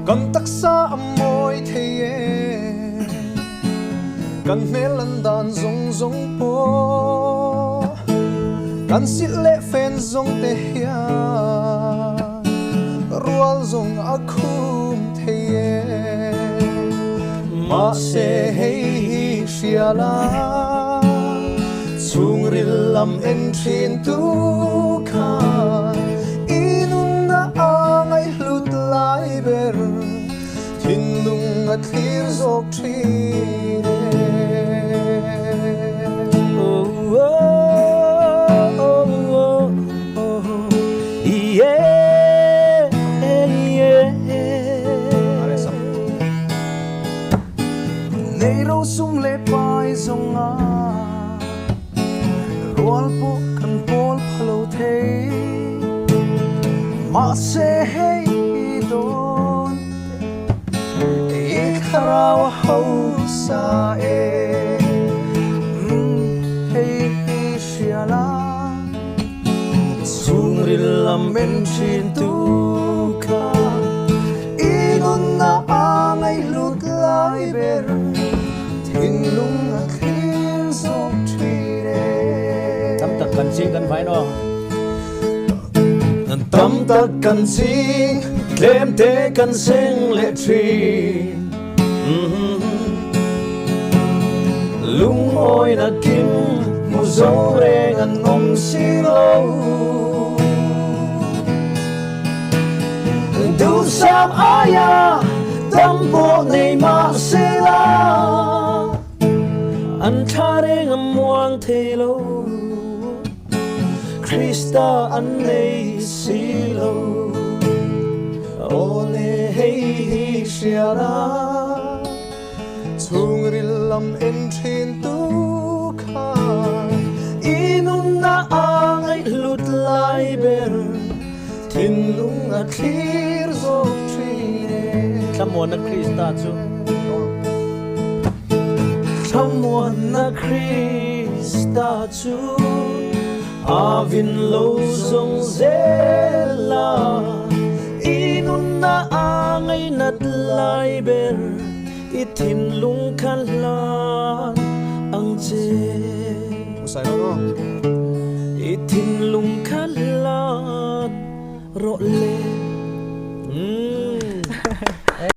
kan taksa amoy theye kan melan dan zong zong po kan sit le fen zong te hia rual zong akhum theye ma se hei shiala chung rilam en thin tu khan inun na angai hlut lai ber thinlung a thlir zok thire nei ro sum le pai zonga rual pu kan pol phalo the ma se hei don e kharaw ho sa e hei shiala chung rilam men chin tu kha inun na angai lut lai ber thinlung a thlir zok thire tâm tật cần xin cần phải nó tâm tật cần xin đêm tế cần sinh lệ trì lung ôi na kim mu dấu re ngân om si lâu du sam aya tâm bộ này mà se la an thare ngam muang thelo Krista an nei silo ole hei shiara chung rilam en thin tu kha inun na angai lut lai ber thinlung a thlir zok thire Someone na Krista chu someone na Krista chu avin lo zong zela inun na angai nat lai ber ithin lung khan lan ang che ithin lung khan lan ro le